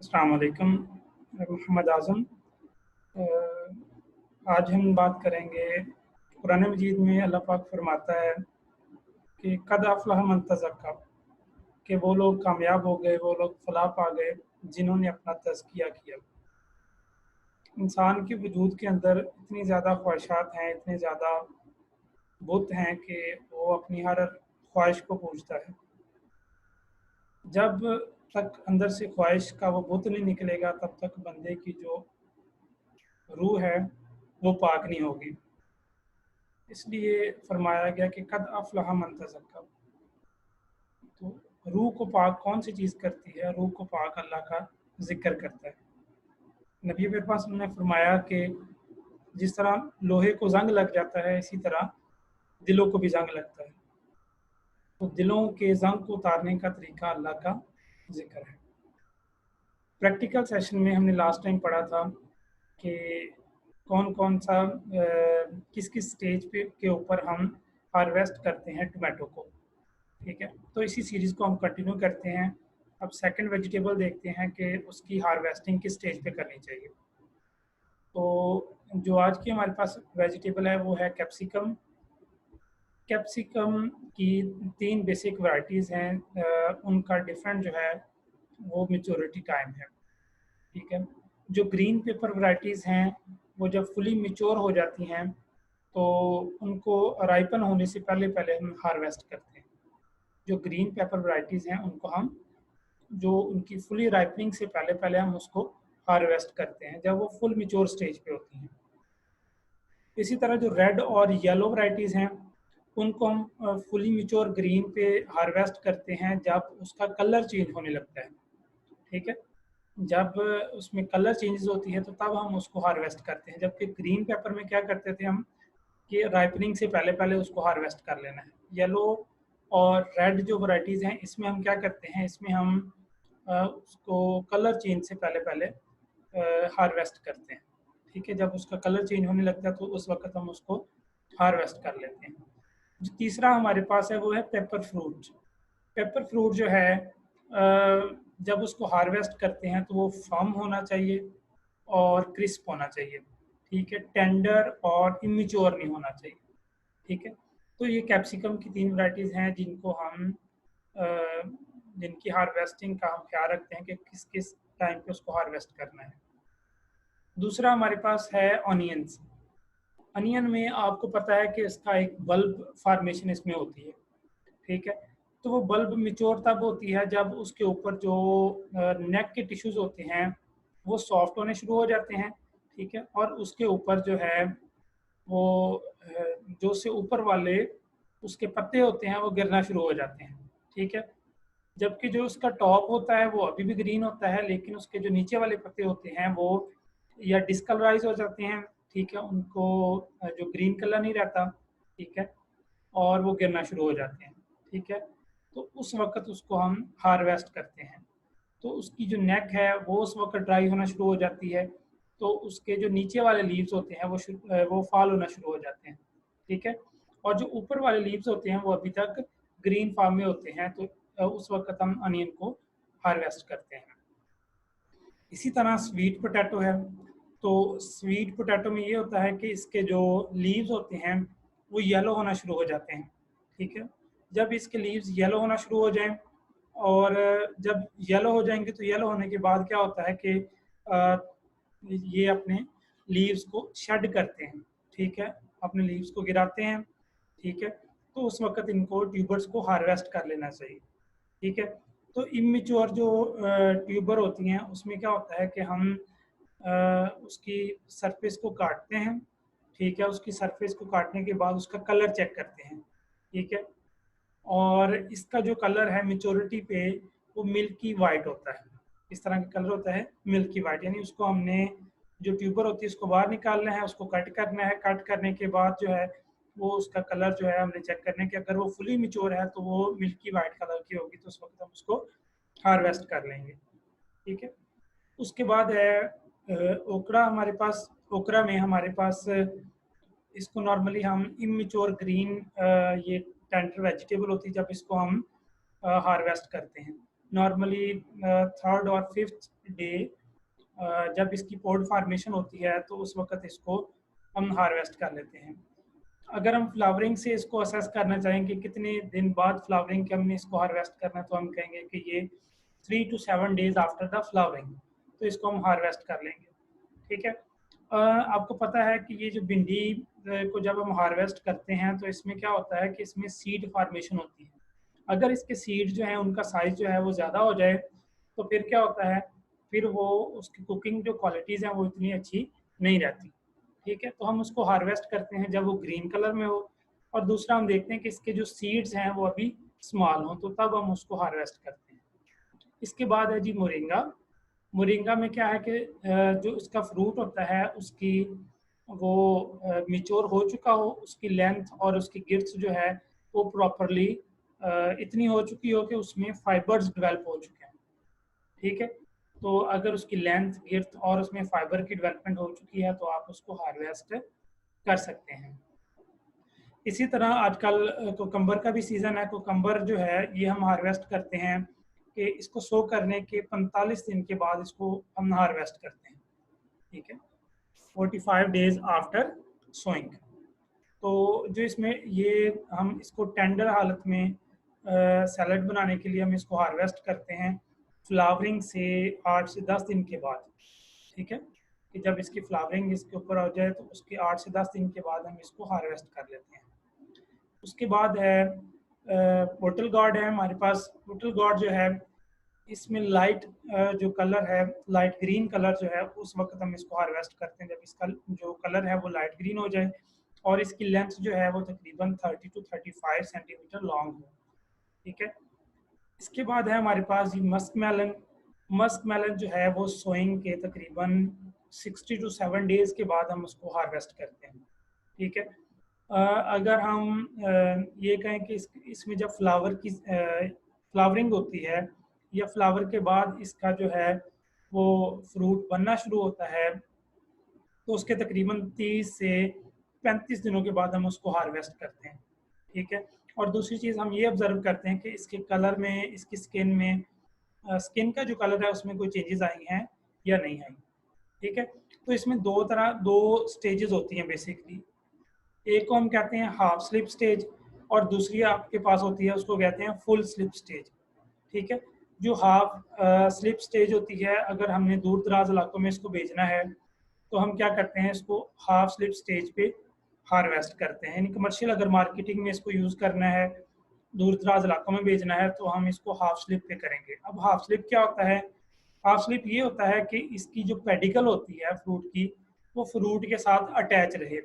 अस्सलाम वालेकुम। मोहम्मद आज़म। आज हम बात करेंगे कुरान मजीद में अल्लाह पाक फरमाता है कि कद अफ़लह मन तज़क्का, कि वो लोग कामयाब हो गए, वो लोग फलाह पा गए जिन्होंने अपना तज़किया किया। इंसान के वजूद के अंदर इतनी ज़्यादा ख्वाहिशात हैं, इतने ज़्यादा बुत हैं कि वो अपनी हर ख्वाहिश को पूछता है। जब तक अंदर से ख्वाहिश का वो बुत नहीं निकलेगा तब तक बंदे की जो रूह है वो पाक नहीं होगी। इसलिए फरमाया गया कि कद अफ़लह मन तज़क्का। तो रूह को पाक कौन सी चीज़ करती है? रूह को पाक अल्लाह का ज़िक्र करता है। नबी मेरे पास ने फरमाया कि जिस तरह लोहे को ज़ंग लग जाता है, इसी तरह दिलों को भी ज़ंग लगता है। तो दिलों के ज़ंग को उतारने का तरीका अल्लाह का ज़िक्र है। प्रैक्टिकल सेशन में हमने लास्ट टाइम पढ़ा था कि कौन-कौन सा किस-किस स्टेज पे के ऊपर हम हार्वेस्ट करते हैं टोमेटो को, ठीक है? तो इसी सीरीज़ को हम कंटिन्यू करते हैं। अब सेकंड वेजिटेबल देखते हैं कि उसकी हार्वेस्टिंग किस स्टेज पे करनी चाहिए। तो जो आज की हमारे पास वेजिटेबल है वो है कैप्सिकम। कैप्सिकम की 3 बेसिक वैराइटीज़ हैं। उनका डिफरेंट जो है वो मैच्योरिटी टाइम है, ठीक है? जो ग्रीन पेपर वैराइटीज़ हैं, वो जब फुली मैच्योर हो जाती हैं, तो उनको राइपन होने से पहले-पहले हम हार्वेस्ट करते हैं। जो ग्रीन पेपर वैराइटीज़ हैं, उनको हम जो उनकी फुली राइपनिंग से पहले-पहले हम उसको हार्वेस्ट करते हैं, जब वो फुल मैच्योर स्टेज पे होती हैं। इसी तरह जो रेड और येलो वैराइटीज़ हैं, उनको हम फुली मैच्योर ग्रीन पे हार्वेस्ट करते हैं, जब उसका कलर चेंज होने लगता है, ठीक है? जब उसमें कलर चेंजेस होती है तो तब हम उसको हार्वेस्ट करते हैं। जबकि ग्रीन पेपर में क्या करते थे हम कि राइपनिंग से पहले-पहले उसको हार्वेस्ट कर लेना है। येलो और रेड जो वैराइटीज़ हैं इसमें हम क्या करते हैं, इसमें हम उसको कलर चेंज से पहले-पहले हार्वेस्ट करते हैं। ठीक है? जब उसका कलर चेंज होने लगता है तो उस वक़्त हम उसको हार्वेस्ट कर लेते हैं। जो तीसरा हमारे पास है वो है पेपर फ्रूट। पेपर फ्रूट जो है जब उसको हार्वेस्ट करते हैं तो वो फर्म होना चाहिए और क्रिस्प होना चाहिए, ठीक है? टेंडर और इमैच्योर नहीं होना चाहिए, ठीक है? तो ये कैप्सिकम की 3 वैराइटीज़ हैं जिनको हम अ, जिनकी हार्वेस्टिंग का हम ख़्याल रखते हैं कि किस-किस टाइम पे उसको हार्वेस्ट करना है। दूसरा हमारे पास है ऑनियंस। अनियन में आपको पता है कि इसका एक बल्ब फ़ॉर्मेशन इसमें होती है, ठीक है? तो वो बल्ब मैच्योर तब होती है जब उसके ऊपर जो नेक के टिश्यूज़ होते हैं, वो सॉफ्ट होने शुरू हो जाते हैं, ठीक है? और उसके ऊपर जो है वो जो उससे ऊपर वाले उसके पत्ते होते हैं वो गिरना शुरू हो जाते हैं, ठीक है? जबकि जो उसका टॉप होता है वो अभी भी ग्रीन होता है, लेकिन उसके जो नीचे वाले पत्ते होते हैं वो या डिस्कलराइज़ हो जाते हैं, ठीक है? उनको जो ग्रीन कलर नहीं रहता, ठीक है? और वो गिरना शुरू हो जाते हैं, ठीक है? तो उस वक़्त उसको हम हार्वेस्ट करते हैं। तो उसकी जो नेक है वो उस वक़्त ड्राई होना शुरू हो जाती है, तो उसके जो नीचे वाले लीव्स होते हैं वो फ़ॉल होना शुरू हो जाते हैं, ठीक है? और जो ऊपर वाले लीव्स होते हैं वो अभी तक ग्रीन फ़ॉर्म में होते हैं, तो उस वक़्त हम अनियन को हार्वेस्ट करते हैं। इसी तरह स्वीट पोटैटो है, तो स्वीट पोटैटो में ये होता है कि इसके जो लीव्स होते हैं, वो येलो होना शुरू हो जाते हैं, ठीक है? जब इसके लीव्स येलो होना शुरू हो जाएँ और जब येलो हो जाएँगे तो येलो होने के बाद क्या होता है कि अ, ये अपने लीव्स को शेड करते हैं, ठीक है? अपने लीव्स को गिराते हैं, ठीक है? तो उस वक़्त इनको ट्यूबर्स को हार्वेस्ट कर लेना चाहिए, ठीक है? तो इम्मैच्योर जो ट्यूबर होती हैं उसमें क्या होता है कि हम अ, उसकी सरफेस को काटते हैं, ठीक है? उसकी सरफेस को काटने के बाद उसका कलर चेक करते हैं, ठीक है? और इसका जो कलर है मैच्योरिटी पे वो मिल्की व्हाइट होता है। इस तरह का कलर होता है मिल्की व्हाइट, यानी उसको हमने जो ट्यूबर होती है उसको बाहर निकालना है, उसको कट करना है, कट करने के बाद जो है वो उसका कलर जो है हमने चेक करना है कि अगर वो फुली मैच्योर है तो वो मिल्की व्हाइट कलर की होगी, तो उस वक़्त हम उसको हार्वेस्ट कर लेंगे, ठीक है? उसके बाद है ओकरा हमारे पास। ओकरा में हमारे पास इसको नॉर्मली हम इम्मैच्योर ग्रीन ये टेंडर वेजिटेबल होती है जब इसको हम हार्वेस्ट करते हैं। नॉर्मली 3rd और 5th डे जब इसकी पोड फार्मेशन होती है तो उस वक्त इसको हम हार्वेस्ट कर लेते हैं। अगर हम फ्लावरिंग से इसको असेस करना चाहें कि कितने दिन बाद फ्लावरिंग के हमने इसको हार्वेस्ट करना है, तो हम कहेंगे कि ये 3 to 7 days after the flowering, तो इसको हम हार्वेस्ट कर लेंगे। ठीक है। आपको पता है कि ये जो भिंडी को जब हम हार्वेस्ट करते हैं तो इसमें क्या होता है कि इसमें सीड फार्मेशन होती है। अगर इसके सीड जो हैं उनका साइज जो है वो ज़्यादा हो जाए तो फिर क्या होता है, फिर वो उसकी कुकिंग जो क्वालिटीज़ हैं वो इतनी अच्छी नहीं रहती। ठीक है, तो हम उसको हार्वेस्ट करते हैं जब वो ग्रीन कलर में हो, और दूसरा हम देखते हैं कि इसके जो सीड्स हैं वो अभी स्मॉल हों, तो तब हम उसको हार्वेस्ट करते हैं। इसके बाद है जी मोरिंगा। मोरिंगा में क्या है कि जो इसका फ्रूट होता है उसकी वो मिच्योर हो चुका हो, उसकी लेंथ और उसकी गिर्थ जो है वो प्रॉपरली इतनी हो चुकी हो कि उसमें फाइबर्स डेवलप हो चुके हैं। ठीक है, तो अगर उसकी लेंथ गिर्थ और उसमें फाइबर की डेवलपमेंट हो चुकी है तो आप उसको हार्वेस्ट कर सकते हैं। इसी तरह आजकल कोकम्बर का भी सीज़न है। कोकम्बर जो है ये हम हार्वेस्ट करते हैं कि इसको सो करने के 45 दिन के बाद इसको हम हार्वेस्ट करते हैं। ठीक है, 45 डेज आफ्टर सोइंग। तो जो इसमें ये हम इसको टेंडर हालत में सैलड बनाने के लिए हम इसको हार्वेस्ट करते हैं फ्लावरिंग से 8 से 10 दिन के बाद। ठीक है, कि जब इसकी फ्लावरिंग इसके ऊपर आ जाए तो उसके 8 से 10 दिन के बाद हम इसको हार्वेस्ट कर लेते हैं। उसके बाद है बोटल गॉर्ड है हमारे पास। बोटल गॉर्ड जो है इसमें लाइट जो कलर है, लाइट ग्रीन कलर जो है, उस वक्त हम इसको हार्वेस्ट करते हैं जब इसका जो कलर है वो लाइट ग्रीन हो जाए और इसकी लेंथ जो है वो तकरीबन 30 to 35 सेंटीमीटर लॉन्ग हो। ठीक है, इसके बाद है हमारे पास ये मस्क मेलन। मस्क मेलन जो है वो सोइंग के तकरीबन 60 to 7 डेज के बाद हम उसको हार्वेस्ट करते हैं। ठीक है, अगर हम ये कहें कि इसमें जब फ्लावर की फ्लावरिंग होती है या फ्लावर के बाद इसका जो है वो फ्रूट बनना शुरू होता है तो उसके तकरीबन 30 से 35 दिनों के बाद हम उसको हार्वेस्ट करते हैं। ठीक है, और दूसरी चीज़ हम ये ऑब्जर्व करते हैं कि इसके कलर में, इसकी स्किन में, स्किन का जो कलर है उसमें कोई चेंजेस आई हैं या नहीं आई। ठीक है, तो इसमें दो स्टेजेस होती हैं बेसिकली। एक को हम कहते हैं हाफ स्लिप स्टेज और दूसरी आपके पास होती है उसको कहते हैं फुल स्लिप स्टेज। ठीक है, जो हाफ स्लिप स्टेज होती है, अगर हमने दूर दराज इलाकों में इसको भेजना है तो हम क्या करते हैं, इसको हाफ स्लिप स्टेज पे हार्वेस्ट करते हैं। यानी कमर्शियल अगर मार्केटिंग में इसको यूज़ करना है, दूर दराज इलाकों में भेजना है, तो हम इसको हाफ स्लिप पे करेंगे। अब हाफ स्लिप क्या होता है? हाफ स्लिप ये होता है कि इसकी जो पेडिकल होती है फ्रूट की, वो फ्रूट के साथ अटैच रहे।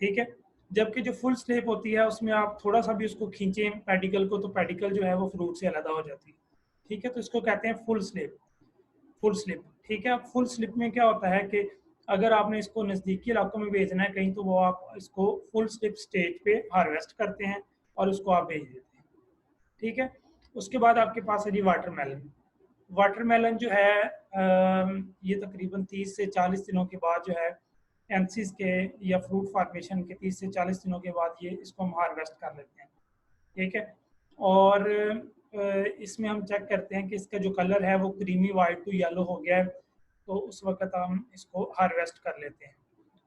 ठीक है, जबकि जो फुल स्लिप होती है उसमें आप थोड़ा सा भी उसको खींचें पेडिकल को तो पेडिकल जो है वो फ्रूट से अलग हो जाती है। ठीक है, तो इसको कहते हैं फुल स्लिप। Full slip. ठीक है, अब फुल स्लिप में क्या होता है कि अगर आपने इसको नज़दीकी इलाकों में भेजना है कहीं, तो वो आप इसको फुल स्लिप स्टेज पे हार्वेस्ट करते हैं और उसको आप भेज देते हैं। ठीक है, उसके बाद आपके पास है जी वाटरमेलन। वाटरमेलन जो है ये तकरीबन 30 से 40 दिनों के बाद जो है एमसीज के या फ्रूट फार्मेशन के 30 से 40 दिनों के बाद ये इसको हम हार्वेस्ट कर लेते हैं। ठीक है, और इसमें हम चेक करते हैं कि इसका जो कलर है वो क्रीमी वाइट टू येलो हो गया है, तो उस वक्त हम इसको हार्वेस्ट कर लेते हैं।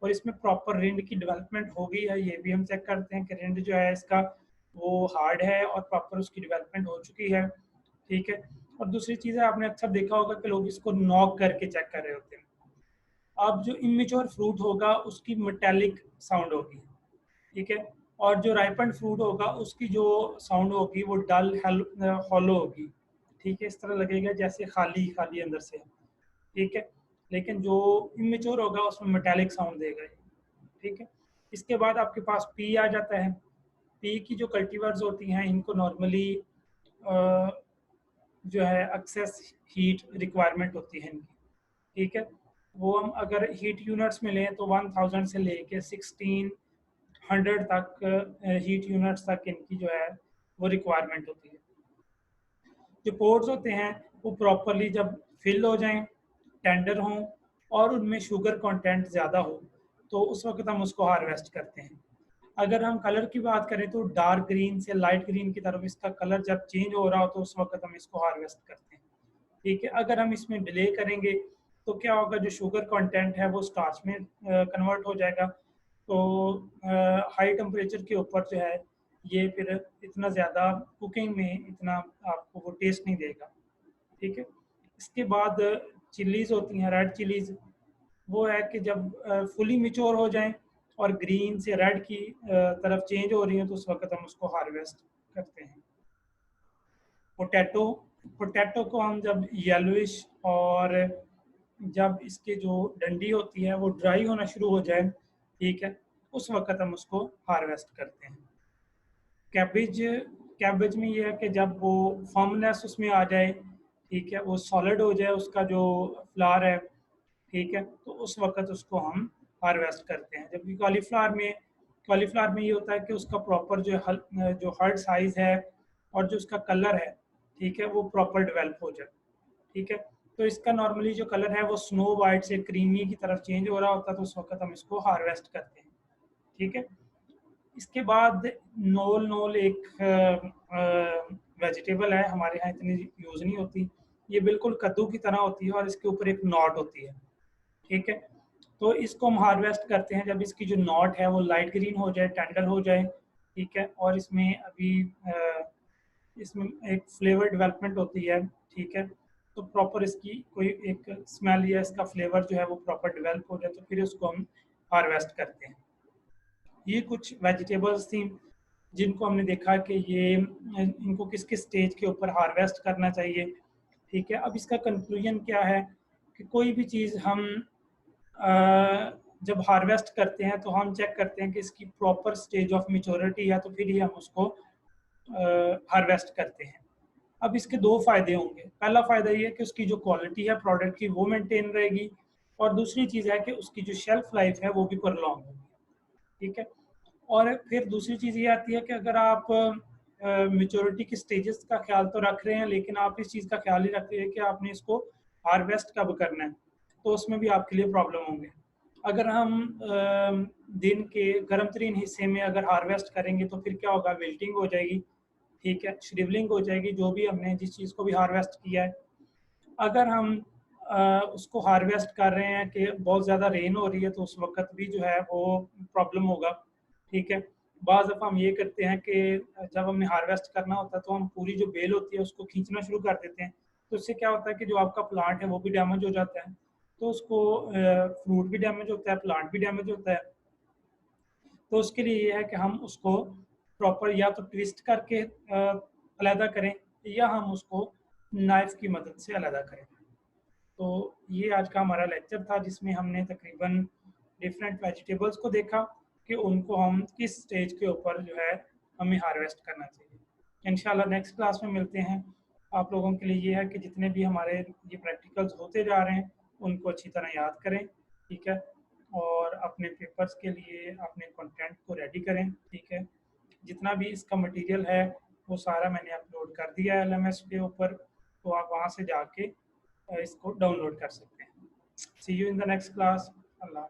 और इसमें प्रॉपर रिंड की डेवलपमेंट हो गई है ये भी हम चेक करते हैं कि रिंड जो है इसका वो हार्ड है और प्रॉपर उसकी डेवलपमेंट हो चुकी है। ठीक है, और दूसरी चीज़ है, आपने अक्सर देखा होगा कि लोग इसको नॉक करके चेक कर रहे होते हैं। अब जो इमेच्योर फ्रूट होगा उसकी मेटेलिक साउंड होगी। ठीक है, और जो राइपन फ्रूट होगा उसकी जो साउंड होगी वो डल हॉलो होगी। ठीक है, इस तरह लगेगा जैसे खाली खाली अंदर से। ठीक है, लेकिन जो इमेच्योर होगा उसमें मेटेलिक साउंड देगा ये। ठीक है, इसके बाद आपके पास पी आ जाता है। पी की जो कल्टीवर्स होती हैं इनको नॉर्मली जो है एक्सेस हीट रिक्वायरमेंट होती है इनकी। ठीक है, वो हम अगर हीट यूनिट्स में लें तो 1000 से लेके 1600 तक हीट यूनिट्स तक इनकी जो है वो रिक्वायरमेंट होती है। जो पोर्स होते हैं वो प्रॉपरली जब फिल हो जाएं, टेंडर हों और उनमें शुगर कंटेंट ज़्यादा हो, तो उस वक्त हम उसको हार्वेस्ट करते हैं। अगर हम कलर की बात करें तो डार्क ग्रीन से लाइट ग्रीन की तरफ इसका कलर जब चेंज हो रहा हो तो उस वक्त हम इसको हार्वेस्ट करते हैं। ठीक है। अगर हम इसमें डिले करेंगे तो क्या होगा, जो शुगर कंटेंट है वो स्टार्च में कन्वर्ट हो जाएगा। तो हाई टेम्परेचर के ऊपर जो है ये फिर इतना ज़्यादा कुकिंग में इतना आपको वो टेस्ट नहीं देगा। ठीक है। इसके बाद चिल्लीज़ होती हैं, रेड चिल्लीज़, वो है कि जब फुली मिच्योर हो जाएं और ग्रीन से रेड की तरफ चेंज हो रही हैं तो उस वक्त हम उसको हार्वेस्ट करते हैं। पोटैटो, पोटैटो को हम जब येलोइश और जब इसके जो डंडी होती है वो ड्राई होना शुरू हो जाए, ठीक है, उस वक्त हम उसको हार्वेस्ट करते हैं। कैबेज, कैबेज में ये है कि जब वो फर्मनेस उसमें आ जाए, ठीक है, वो सॉलिड हो जाए उसका जो फ्लावर है, ठीक है, तो उस वक्त उसको हम हार्वेस्ट करते हैं। जबकि कॉलीफ्लावर में ये होता है कि उसका प्रॉपर जो हर्ड साइज है और जो उसका कलर है, ठीक है, वो प्रॉपर डेवलप हो जाए। ठीक है। तो इसका नॉर्मली जो कलर है वो स्नो वाइट से क्रीमी की तरफ चेंज हो रहा होता है, तो उस वक्त हम इसको हार्वेस्ट करते हैं। ठीक है। इसके बाद नोल, नोल एक वेजिटेबल है, हमारे यहाँ इतनी यूज़ नहीं होती। ये बिल्कुल कद्दू की तरह होती है और इसके ऊपर एक नॉट होती है। ठीक है। तो इसको हम हार्वेस्ट करते हैं जब इसकी जो नॉट है वो लाइट ग्रीन हो जाए, टेंडर हो जाए। ठीक है। और इसमें अभी इसमें एक फ्लेवर डेवलपमेंट होती है। ठीक है। तो प्रॉपर इसकी कोई एक स्मेल या इसका फ्लेवर जो है वो प्रॉपर डेवलप हो जाए तो फिर उसको हम हार्वेस्ट करते हैं। ये कुछ वेजिटेबल्स थी जिनको हमने देखा कि ये इनको किस किस स्टेज के ऊपर हार्वेस्ट करना चाहिए। ठीक है। अब इसका कंक्लूजन क्या है कि कोई भी चीज़ हम जब हार्वेस्ट करते हैं तो हम चेक करते हैं कि इसकी प्रॉपर स्टेज ऑफ मेच्योरिटी है, तो फिर ही हम उसको हार्वेस्ट करते हैं। अब इसके दो फायदे होंगे। पहला फायदा ये है कि उसकी जो क्वालिटी है प्रोडक्ट की वो मेंटेन रहेगी, और दूसरी चीज़ है कि उसकी जो शेल्फ लाइफ है वो भी प्रॉन्ग होगी। ठीक है। और फिर दूसरी चीज़ ये आती है कि अगर आप मेच्योरिटी की स्टेजेस का ख्याल तो रख रहे हैं, लेकिन आप इस चीज़ का ख्याल नहीं रख रहे हैं कि आपने इसको हार्वेस्ट कब करना है, तो उसमें भी आपके लिए प्रॉब्लम होंगे। अगर हम दिन के गर्म तरीन हिस्से में अगर हार्वेस्ट करेंगे तो फिर क्या होगा, विल्टिंग हो जाएगी। ठीक है, श्रिवलिंग हो जाएगी जो भी हमने जिस चीज़ को भी हार्वेस्ट किया है। अगर हम उसको हार्वेस्ट कर रहे हैं कि बहुत ज़्यादा रेन हो रही है तो उस वक्त भी जो है वो प्रॉब्लम होगा। ठीक है। बाज़ दफ़ा हम ये करते हैं कि जब हमने हार्वेस्ट करना होता है तो हम पूरी जो बेल होती है उसको खींचना शुरू कर देते हैं, तो उससे क्या होता है कि जो आपका प्लांट है वो भी डैमेज हो जाता है। तो उसको फ्रूट भी डैमेज होता है, प्लांट भी डैमेज होता है। तो उसके लिए ये है कि हम उसको प्रॉपर या तो ट्विस्ट करके अलहदा करें, या हम उसको नाइफ की मदद से अलहदा करें। तो ये आज का हमारा लेक्चर था जिसमें हमने तकरीबन डिफरेंट वेजिटेबल्स को देखा कि उनको हम किस स्टेज के ऊपर जो है हमें हार्वेस्ट करना चाहिए। इंशाल्लाह नेक्स्ट क्लास में मिलते हैं। आप लोगों के लिए ये है कि जितने भी हमारे ये प्रैक्टिकल्स होते जा रहे हैं उनको अच्छी तरह याद करें। ठीक है। और अपने पेपर्स के लिए अपने कंटेंट को रेडी करें। ठीक है। जितना भी इसका मटेरियल है वो सारा मैंने अपलोड कर दिया है LMS के ऊपर, तो आप वहाँ से जाके इसको डाउनलोड कर सकते हैं। See you in the next class. Allah.